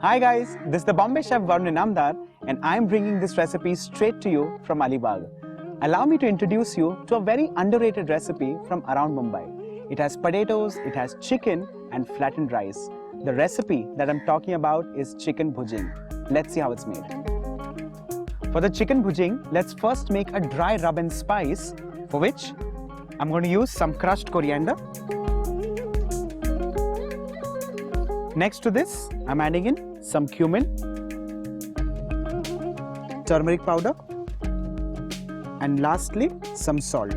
Hi guys, this is the Bombay chef Varun and I'm bringing this recipe straight to you from Alibaug. Allow me to introduce you to a very underrated recipe from around Mumbai. It has potatoes, it has chicken and flattened rice. The recipe that I'm talking about is Chicken Bhujing. Let's see how it's made. For the Chicken Bhujing, let's first make a dry rub and spice, for which I'm going to use some crushed coriander. Next to this, I'm adding in some cumin, turmeric powder, and lastly, some salt.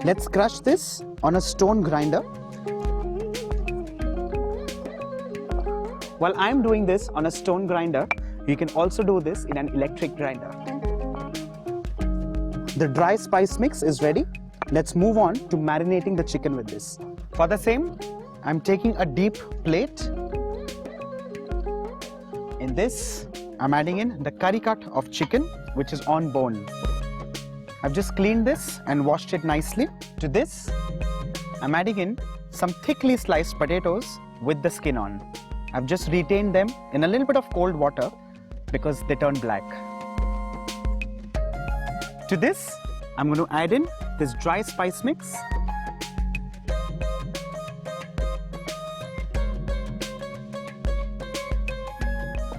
Let's crush this on a stone grinder. While I'm doing this on a stone grinder, you can also do this in an electric grinder. The dry spice mix is ready. Let's move on to marinating the chicken with this. For the same, I'm taking a deep plate. In this, I'm adding in the curry cut of chicken, which is on bone. I've just cleaned this and washed it nicely. To this, I'm adding in some thickly sliced potatoes with the skin on. I've just retained them in a little bit of cold water because they turn black. To this, I'm going to add in this dry spice mix.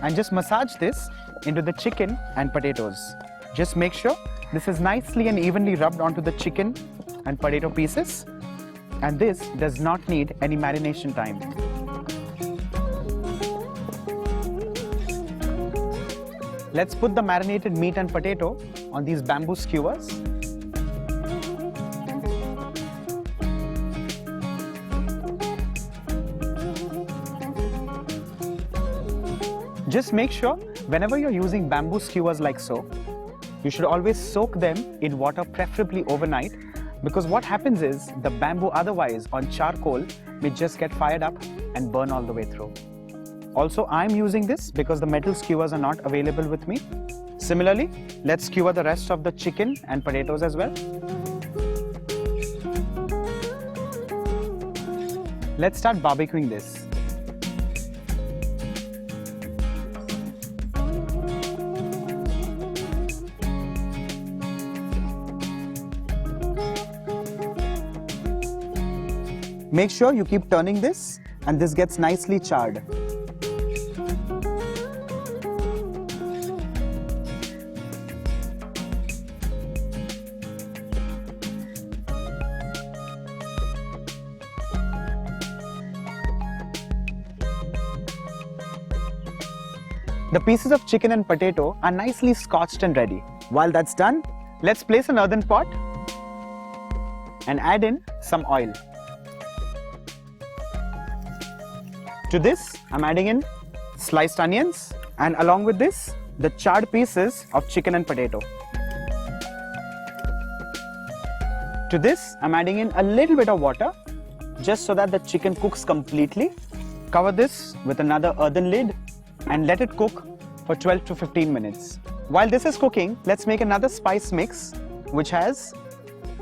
And just massage this into the chicken and potatoes. Just make sure this is nicely and evenly rubbed onto the chicken and potato pieces. And this does not need any marination time. Let's put the marinated meat and potato on these bamboo skewers. Just make sure whenever you're using bamboo skewers like so, you should always soak them in water, preferably overnight, because what happens is the bamboo otherwise on charcoal may just get fired up and burn all the way through. Also, I'm using this because the metal skewers are not available with me. Similarly, let's skewer the rest of the chicken and potatoes as well. Let's start barbecuing this. Make sure you keep turning this and this gets nicely charred. The pieces of chicken and potato are nicely scotched and ready. While that's done, let's place an earthen pot and add in some oil. To this, I'm adding in sliced onions and along with this, the charred pieces of chicken and potato. To this, I'm adding in a little bit of water just so that the chicken cooks completely. Cover this with another earthen lid and let it cook for 12 to 15 minutes. While this is cooking, let's make another spice mix which has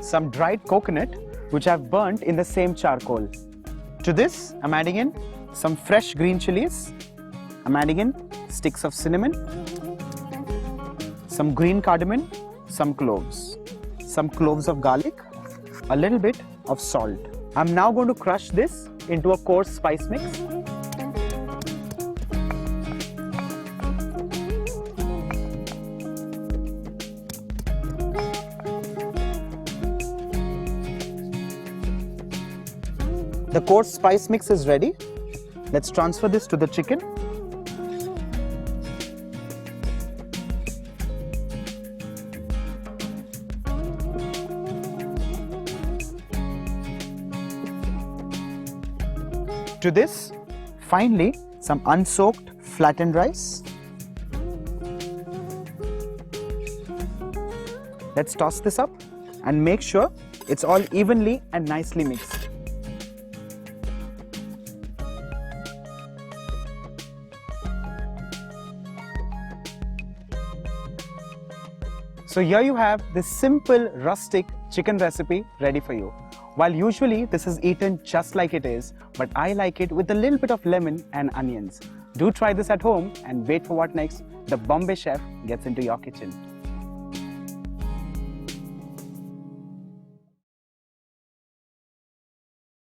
some dried coconut which I've burnt in the same charcoal. To this, I'm adding in some fresh green chillies. I'm adding in sticks of cinnamon, some green cardamon, some cloves of garlic, a little bit of salt. I'm now going to crush this into a coarse spice mix. The coarse spice mix is ready. Let's transfer this to the chicken. To this, finally, some unsoaked flattened rice. Let's toss this up and make sure it's all evenly and nicely mixed. So here you have this simple rustic chicken recipe ready for you. While usually this is eaten just like it is, but I like it with a little bit of lemon and onions. Do try this at home and wait for what next the Bombay chef gets into your kitchen.